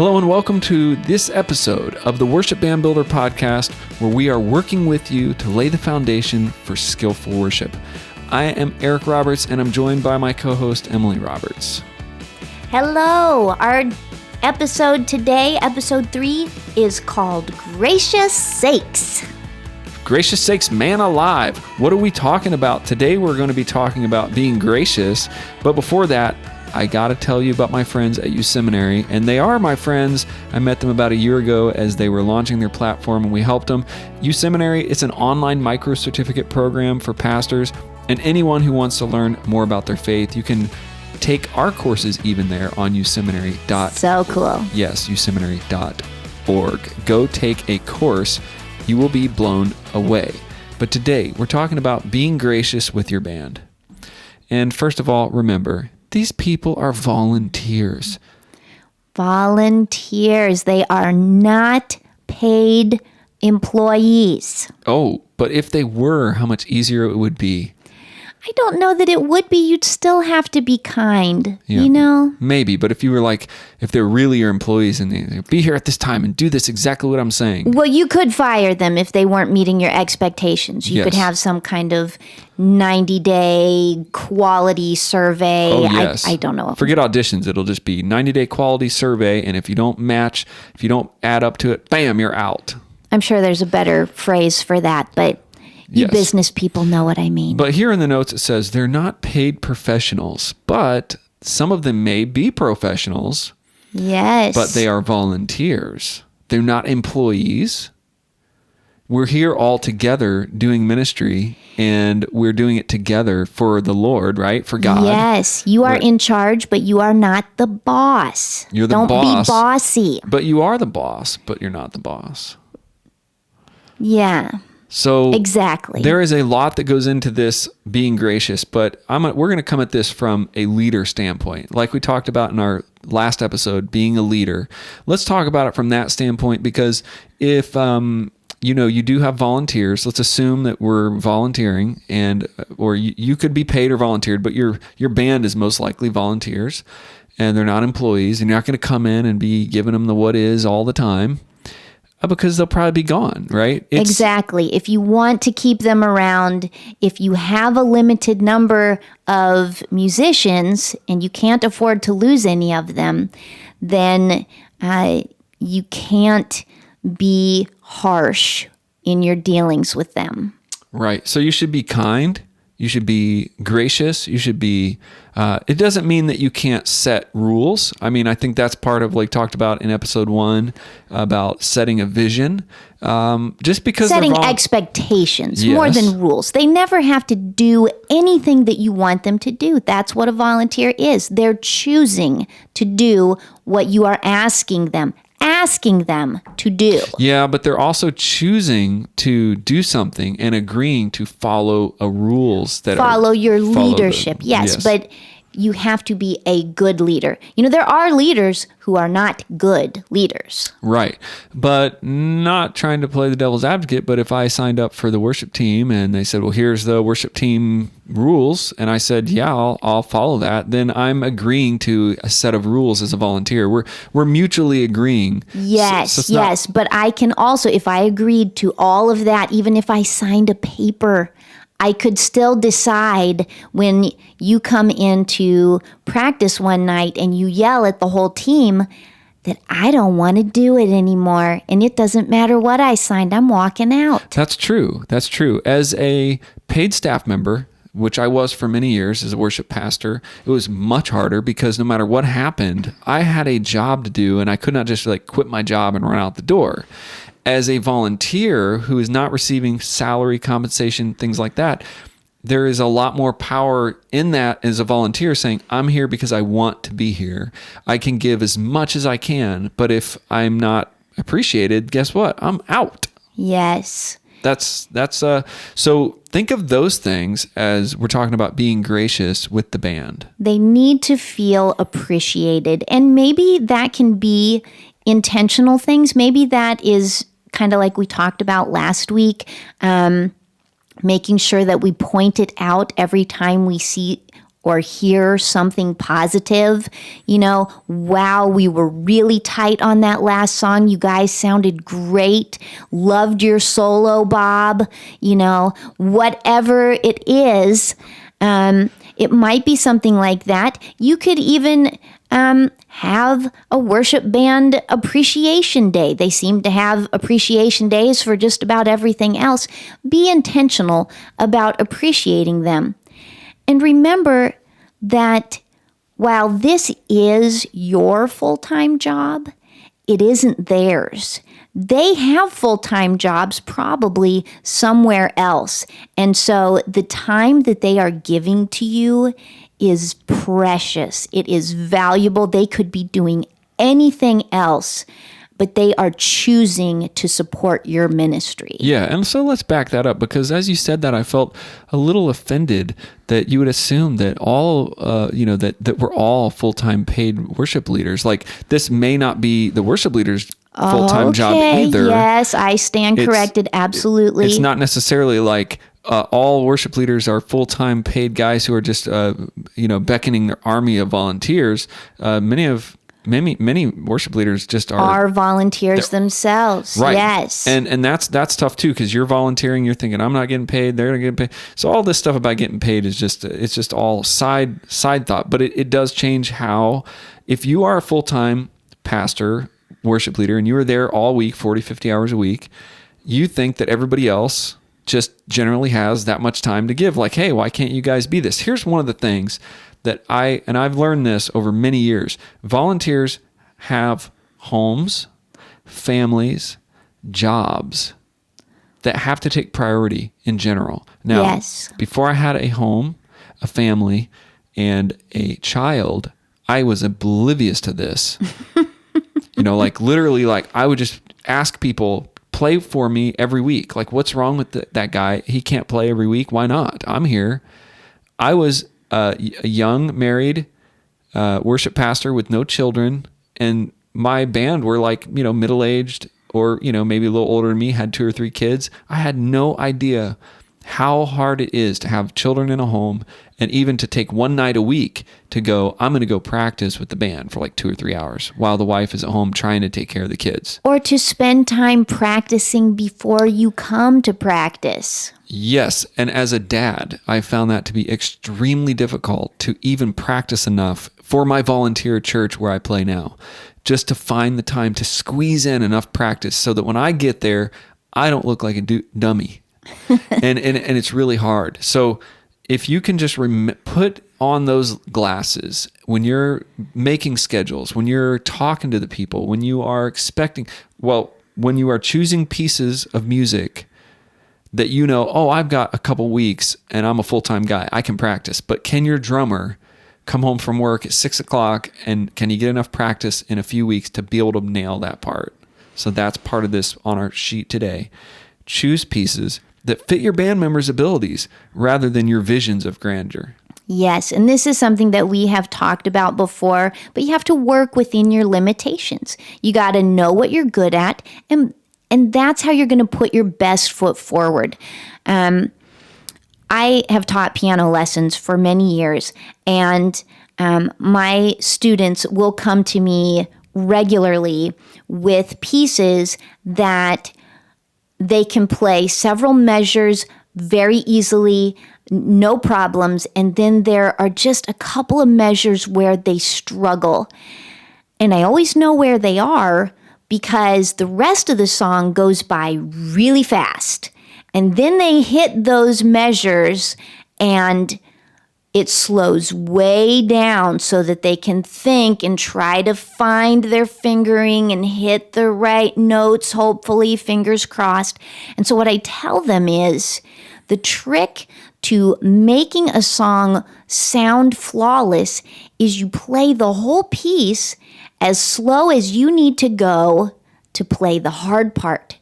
Hello and welcome to this episode of the Worship Band Builder podcast, where we are working with you to lay the foundation for skillful worship. I am Eric Roberts, and I'm joined by my co-host, Emily Roberts. Hello. Our episode today, episode 3, is called Gracious Sakes. Gracious sakes, man alive. What are we talking about? Today we're going to be talking about being gracious, but before that, I got to tell you about my friends at U Seminary, and they are my friends. I met them about a year ago as they were launching their platform, and we helped them. U Seminary, it's an online micro-certificate program for pastors and anyone who wants to learn more about their faith. You can take our courses even there on useminary.org. So cool. Yes, useminary.org. Go take a course. You will be blown away. But today, we're talking about being gracious with your band. And first of all, remember, these people are volunteers. Volunteers. They are not paid employees. Oh, but if they were, how much easier it would be. I don't know that it would be. You'd still have to be kind, Yeah, you know? Maybe, but if you were like, if they're really your employees and they be here at this time and do this exactly what I'm saying. Well, you could fire them if they weren't meeting your expectations. You could Yes. have some kind of 90-day quality survey. Oh, yes. I don't know. Forget auditions. It'll just be 90-day quality survey, and if you don't match, if you don't add up to it, bam, you're out. I'm sure there's a better phrase for that, but you Yes. business people know what I mean. But here in the notes, it says they're not paid professionals, but some of them may be professionals, Yes. but they are volunteers. They're not employees. We're here all together doing ministry, and we're doing it together for the Lord, right? For God. Yes, you are Right. in charge, but you are not the boss. You're the Don't boss. be bossy. But you are the boss, but you're not the boss. Yeah, So exactly. there is a lot that goes into this being gracious, but we're going to come at this from a leader standpoint. Like we talked about in our last episode, being a leader. Let's talk about it from that standpoint, because if you do have volunteers, let's assume that we're volunteering, or you could be paid or volunteered, but your band is most likely volunteers, and they're not employees, and you're not going to come in and be giving them the what is all the time. Because they'll probably be gone, right? Exactly. If you want to keep them around, if you have a limited number of musicians and you can't afford to lose any of them, then you can't be harsh in your dealings with them. Right. So you should be kind. You should be gracious. You should be, it doesn't mean that you can't set rules. I mean, I think that's part of, like, talked about in episode 1 about setting a vision. Just because Setting expectations more Yes. than rules. They never have to do anything that you want them to do. That's what a volunteer is. They're choosing to do what you are asking them to do. Yeah, but they're also choosing to do something and agreeing to follow rules that Follow your follow leadership. Yes, but you have to be a good leader. You know, there are leaders who are not good leaders. Right. But not trying to play the devil's advocate, but if I signed up for the worship team and they said, well, here's the worship team rules, and I said, yeah, I'll follow that, then I'm agreeing to a set of rules as a volunteer. We're mutually agreeing. Yes, So it's not- yes. But I can also, if I agreed to all of that, even if I signed a paper, I could still decide when you come into practice one night and you yell at the whole team that I don't want to do it anymore. And it doesn't matter what I signed, I'm walking out. That's true. That's true. As a paid staff member, which I was for many years as a worship pastor, it was much harder because no matter what happened, I had a job to do, and I could not just quit my job and run out the door. As a volunteer who is not receiving salary, compensation, things like that, there is a lot more power in that as a volunteer saying, I'm here because I want to be here. I can give as much as I can, but if I'm not appreciated, guess what? I'm out. Yes. So think of those things as we're talking about being gracious with the band. They need to feel appreciated. And maybe that can be intentional things. Maybe that is kind of like we talked about last week, making sure that we point it out every time we see or hear something positive. Wow, we were really tight on that last song. You guys sounded great. Loved your solo, Bob. Whatever it is, it might be something like that. You could even have a worship band appreciation day. They seem to have appreciation days for just about everything else. Be intentional about appreciating them. And remember that while this is your full-time job, it isn't theirs. They have full-time jobs probably somewhere else. And so the time that they are giving to you is precious. It is valuable. They could be doing anything else, but they are choosing to support your ministry. Yeah, and so let's back that up, because as you said that, I felt a little offended that you would assume that all, that we're all full-time paid worship leaders. Like, this may not be the worship leaders' full-time job either. Yes, I stand corrected. Absolutely. It's not necessarily like all worship leaders are full-time paid guys who are just, beckoning their army of volunteers. Many worship leaders just are volunteers themselves. Right. Yes. And that's tough too, because you're volunteering, you're thinking, I'm not getting paid, they're not getting paid. So all this stuff about getting paid is just all side thought. But it does change how, if you are a full-time pastor, worship leader, and you are there all week, 40, 50 hours a week, you think that everybody else just generally has that much time to give. Like, hey, why can't you guys be this? Here's one of the things that I've learned this over many years. Volunteers have homes, families, jobs that have to take priority in general. Now, yes. Before I had a home, a family, and a child, I was oblivious to this. Literally, I would just ask people, play for me every week. Like, what's wrong with that guy? He can't play every week. Why not? I'm here. I was a young married worship pastor with no children, and my band were middle-aged or maybe a little older than me, had 2 or 3 kids. I had no idea how hard it is to have children in a home, and even to take one night a week to go, I'm going to go practice with the band for 2 or 3 hours while the wife is at home trying to take care of the kids. Or to spend time practicing before you come to practice. Yes, and as a dad, I found that to be extremely difficult to even practice enough for my volunteer church where I play now, just to find the time to squeeze in enough practice so that when I get there, I don't look like a dummy. and it's really hard. So if you can just put on those glasses when you're making schedules, when you're talking to the people, when you are when you are choosing pieces of music that I've got a couple weeks and I'm a full-time guy, I can practice. But can your drummer come home from work at 6:00 and can you get enough practice in a few weeks to be able to nail that part? So that's part of this on our sheet today. Choose pieces that fit your band members' abilities rather than your visions of grandeur. Yes, and this is something that we have talked about before, but you have to work within your limitations. You got to know what you're good at, and that's how you're going to put your best foot forward. I have taught piano lessons for many years, and my students will come to me regularly with pieces that they can play several measures very easily, no problems. And then there are just a couple of measures where they struggle. And I always know where they are because the rest of the song goes by really fast. And then they hit those measures and it slows way down so that they can think and try to find their fingering and hit the right notes, hopefully, fingers crossed. And so what I tell them is the trick to making a song sound flawless is you play the whole piece as slow as you need to go to play the hard part.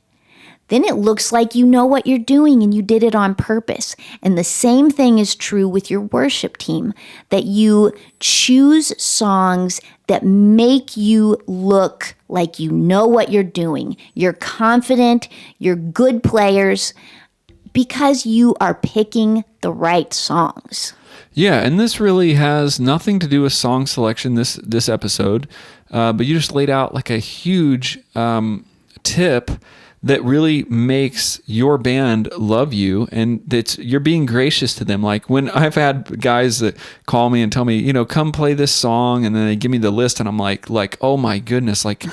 Then it looks like you know what you're doing and you did it on purpose. And the same thing is true with your worship team, that you choose songs that make you look like you know what you're doing. You're confident, you're good players, because you are picking the right songs. Yeah, and this really has nothing to do with song selection this episode, but you just laid out like a huge tip that really makes your band love you, and you're being gracious to them. Like when I've had guys that call me and tell me, come play this song, and then they give me the list, and I'm like, oh my goodness, like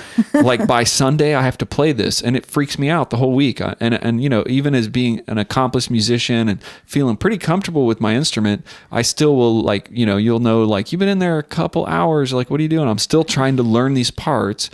by Sunday I have to play this, and it freaks me out the whole week. And even as being an accomplished musician and feeling pretty comfortable with my instrument, I still will you'll know, like, you've been in there a couple hours, like, what are you doing? I'm still trying to learn these parts.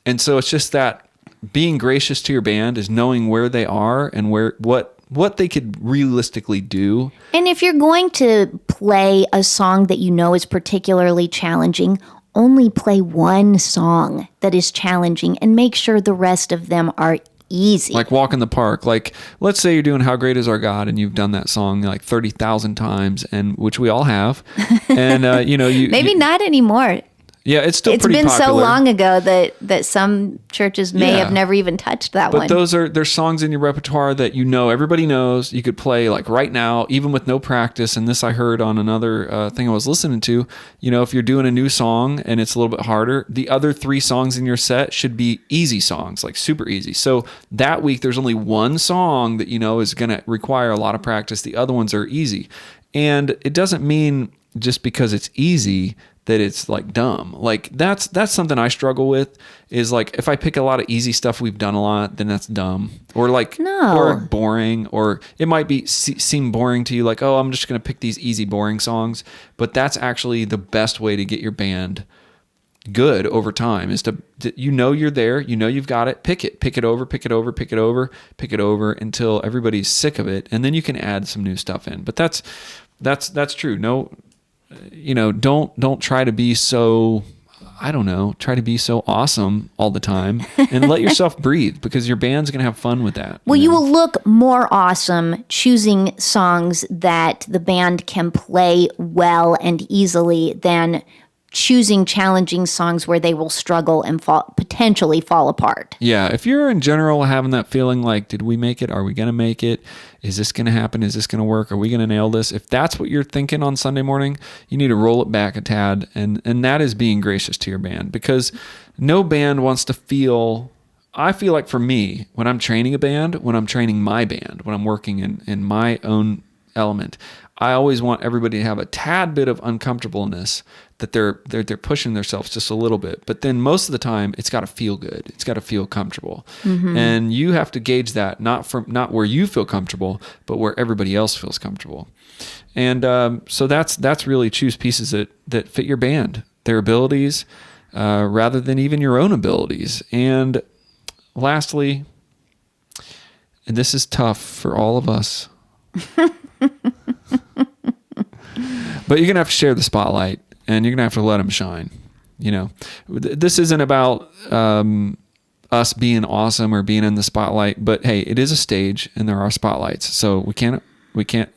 And so it's just that being gracious to your band is knowing where they are and what they could realistically do. And if you're going to play a song that you know is particularly challenging, only play one song that is challenging and make sure the rest of them are easy. Like Walk in the Park. Like, let's say you're doing How Great Is Our God and you've done that song like 30,000 times, and which we all have. And maybe not anymore. Yeah, it's still pretty popular. It's been so long ago that some churches may have never even touched that one. But there's songs in your repertoire that everybody knows. You could play like right now, even with no practice. And this I heard on another thing I was listening to. If you're doing a new song and it's a little bit harder, the other 3 songs in your set should be easy songs, like super easy. So that week there's only one song that is going to require a lot of practice. The other ones are easy. And it doesn't mean just because it's easy that it's like dumb. Like that's something I struggle with, is like if I pick a lot of easy stuff we've done a lot, then that's dumb, or like or boring, or it might seem boring to you, like, oh, I'm just going to pick these easy boring songs. But that's actually the best way to get your band good over time, is to you're there, you've got it, pick it over until everybody's sick of it, and then you can add some new stuff in. But that's true. No, don't try to be so, try to be so awesome all the time, and let yourself breathe, because your band's going to have fun with that. Well, you will look more awesome choosing songs that the band can play well and easily than choosing challenging songs where they will struggle and potentially fall apart. Yeah, if you're in general having that feeling like, did we make it? Are we going to make it? Is this going to happen? Is this going to work? Are we going to nail this? If that's what you're thinking on Sunday morning, you need to roll it back a tad, and that is being gracious to your band, because no band wants to feel... I feel like for me, when I'm training a band, when I'm training my band, when I'm working in my own element, I always want everybody to have a tad bit of uncomfortableness, that they're pushing themselves just a little bit. But then most of the time, it's got to feel good. It's got to feel comfortable. Mm-hmm. And you have to gauge that not where you feel comfortable, but where everybody else feels comfortable. And so that's really choose pieces that fit your band, their abilities, rather than even your own abilities. And lastly, and this is tough for all of us, but you're going to have to share the spotlight, and you're going to have to let them shine. This isn't about us being awesome or being in the spotlight, but hey, it is a stage and there are spotlights. So we can't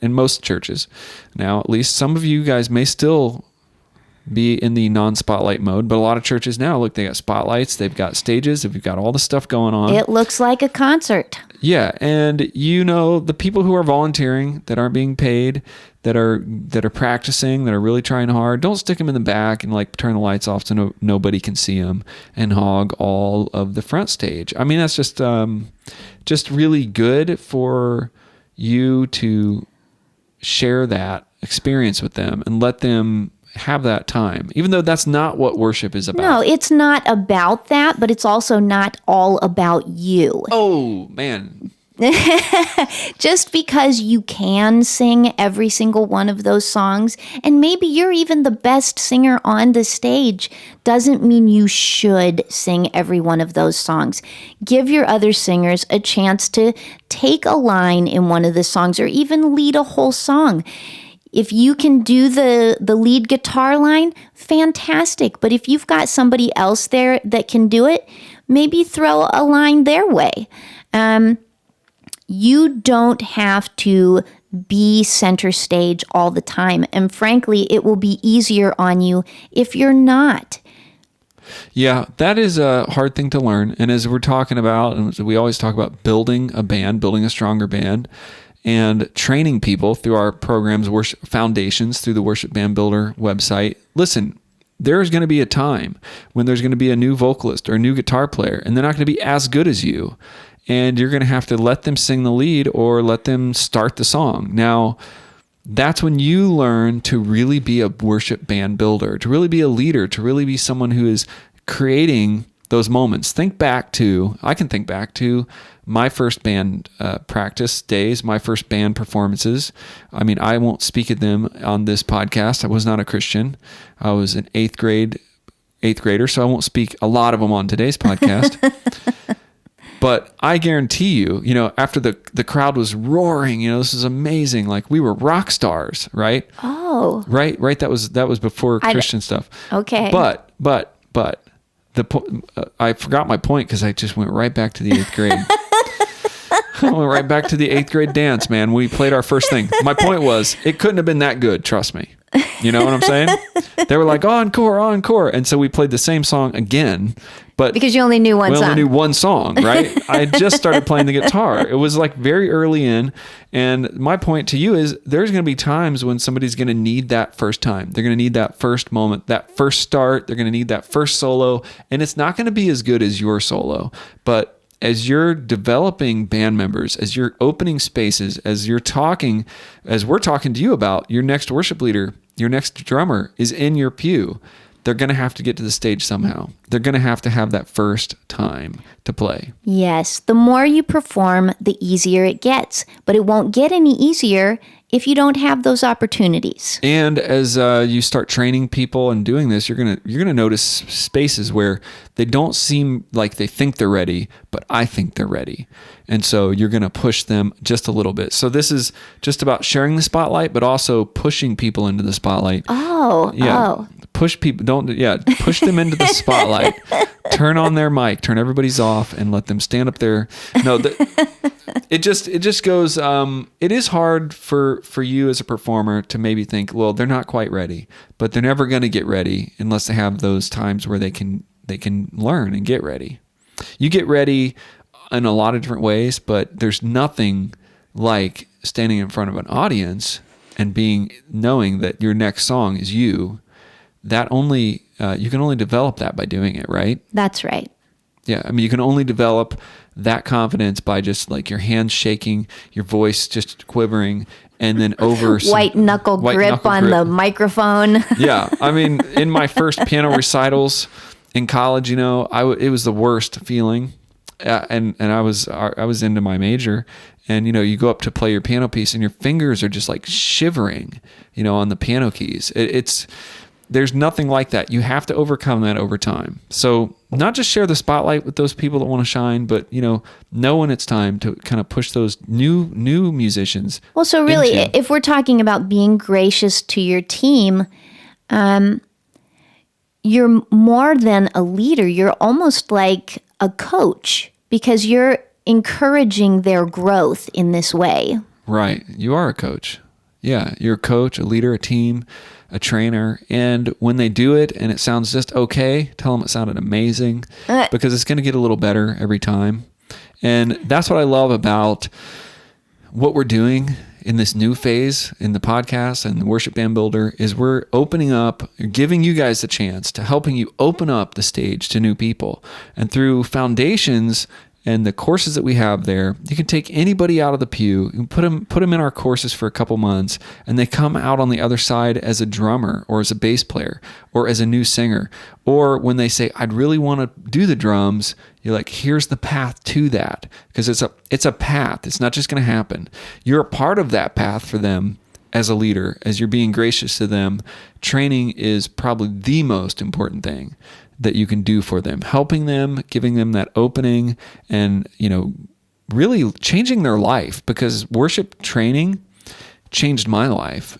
in most churches. Now, at least some of you guys may still be in the non-spotlight mode, but a lot of churches now, look, they got spotlights, they've got stages, they've got all the stuff going on. It looks like a concert. Yeah, and the people who are volunteering, that aren't being paid, that are practicing, that are really trying hard, don't stick them in the back and like turn the lights off so nobody can see them and hog all of the front stage. I mean, that's just really good for you to share that experience with them and let them have that time, even though that's not what worship is about. No, it's not about that, but it's also not all about you. Oh, man. Just because you can sing every single one of those songs, and maybe you're even the best singer on the stage, doesn't mean you should sing every one of those songs. Give your other singers a chance to take a line in one of the songs, or even lead a whole song. If you can do the lead guitar line, fantastic. But if you've got somebody else there that can do it, maybe throw a line their way. You don't have to be center stage all the time. And frankly, it will be easier on you if you're not. Yeah, that is a hard thing to learn. And as we're talking about, and we always talk about building a band, building a stronger band, and training people through our programs, worship foundations, through the Worship Band Builder website. Listen, there's going to be a time when there's going to be a new vocalist or a new guitar player, and they're not going to be as good as you. And you're going to have to let them sing the lead or let them start the song. Now, that's when you learn to really be a worship band builder, to really be a leader, to really be someone who is creating those moments. I can think back to my first band practice days, my first band performances. I mean, I won't speak at them on this podcast. I was not a Christian. I was an eighth grader, so I won't speak a lot of them on today's podcast. But I guarantee you, after the crowd was roaring, this is amazing. Like, we were rock stars, right? Oh. Right. That was before Christian stuff. Okay. But I forgot my point because I just went right back to the 8th grade. I went right back to the 8th grade dance, man. We played our first thing. My point was, it couldn't have been that good, trust me. You know what I'm saying? They were like, encore. And so we played the same song again. But because you only knew one song. We only knew one song, right? I had just started playing the guitar. It was like very early in. And my point to you is there's going to be times when somebody's going to need that first time. They're going to need that first moment, that first start. They're going to need that first solo. And it's not going to be as good as your solo. But as you're developing band members, as you're opening spaces, as we're talking to you about, your next worship leader, your next drummer is in your pew. They're going to have to get to the stage somehow. They're going to have that first time to play. Yes. The more you perform, the easier it gets. But it won't get any easier if you don't have those opportunities. And as you start training people and doing this, you're gonna notice spaces where they don't seem like they think they're ready, but I think they're ready. And so you're gonna push them just a little bit. So this is just about sharing the spotlight, but also pushing people into the spotlight. Push people. Push them into the spotlight. Turn on their mic. Turn everybody's off, and let them stand up there. No, it just goes. It is hard for you as a performer to maybe think, well, they're not quite ready, but they're never going to get ready unless they have those times where they can learn and get ready. You get ready in a lot of different ways, but there's nothing like standing in front of an audience and knowing that your next song is you. That only you can only develop that by doing it, right? That's right. Yeah, I mean, you can only develop that confidence by just like your hands shaking, your voice just quivering, and then over white knuckle grip on the microphone. Yeah, I mean, in my first piano recitals in college, it was the worst feeling, and I was into my major, and you go up to play your piano piece, and your fingers are just like shivering, on the piano keys. There's nothing like that. You have to overcome that over time. So not just share the spotlight with those people that want to shine, but know when it's time to kind of push those new musicians. Well, so really, if we're talking about being gracious to your team, you're more than a leader. You're almost like a coach because you're encouraging their growth in this way. Right. You are a coach. Yeah, you're a coach, a leader, a team, a trainer. And when they do it and it sounds just okay, tell them it sounded amazing because it's going to get a little better every time. And that's what I love about what we're doing in this new phase in the podcast and the Worship Band Builder is we're opening up, giving you guys a chance to helping you open up the stage to new people. And through foundations and the courses that we have there, you can take anybody out of the pew and put them in our courses for a couple months, and they come out on the other side as a drummer or as a bass player or as a new singer. Or when they say, I'd really want to do the drums, you're like, here's the path to that. Because it's a path. It's not just going to happen. You're a part of that path for them as a leader, as you're being gracious to them. Training is probably the most important thing that you can do for them, helping them, giving them that opening, and really changing their life, because worship training changed my life.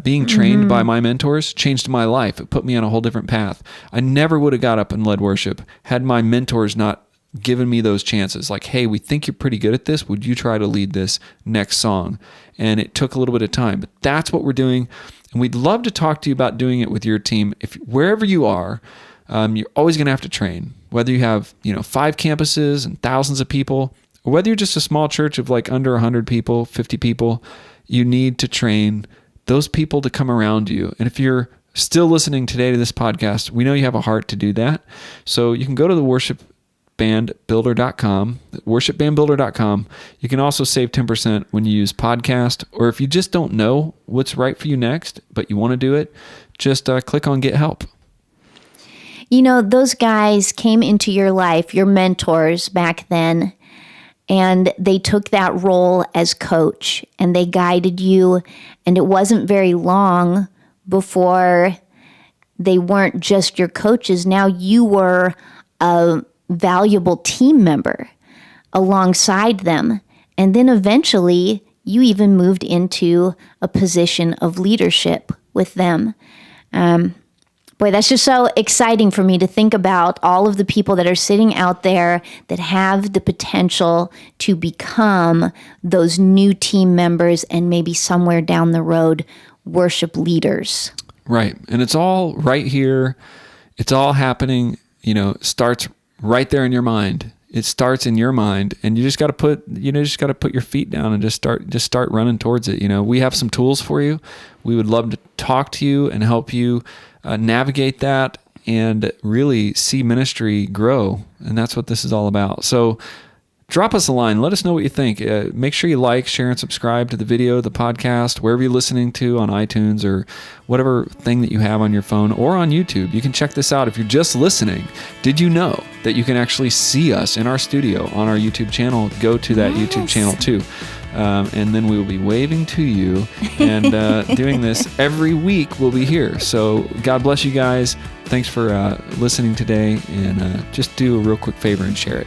Being trained by my mentors changed my life. It put me on a whole different path. I never would have got up and led worship had my mentors not given me those chances. Like, hey, we think you're pretty good at this. Would you try to lead this next song? And it took a little bit of time, but that's what we're doing. And we'd love to talk to you about doing it with your team. If wherever you are, you're always going to have to train, whether you have 5 campuses and thousands of people, or whether you're just a small church of like under 100 people, 50 people, you need to train those people to come around you. And if you're still listening today to this podcast, we know you have a heart to do that. So you can go to the worshipbandbuilder.com. You can also save 10% when you use podcast, or if you just don't know what's right for you next, but you want to do it, just click on Get Help. You know, those guys came into your life, your mentors back then, and they took that role as coach and they guided you. And it wasn't very long before they weren't just your coaches. Now you were a valuable team member alongside them. And then eventually you even moved into a position of leadership with them. Boy, that's just so exciting for me to think about all of the people that are sitting out there that have the potential to become those new team members and maybe somewhere down the road, worship leaders. Right. And it's all right here. It's all happening, starts right there in your mind. It starts in your mind, and you just got to put your feet down and just start running towards it. We have some tools for you. We would love to talk to you and help you navigate that and really see ministry grow. And that's what this is all about. So drop us a line. Let us know what you think. Make sure you like, share, and subscribe to the video, the podcast, wherever you're listening to on iTunes or whatever thing that you have on your phone or on YouTube. You can check this out. If you're just listening, did you know that you can actually see us in our studio on our YouTube channel? Go to that YouTube channel too. And then we will be waving to you and doing this every week. We'll be here. So God bless you guys. Thanks for listening today. And just do a real quick favor and share it.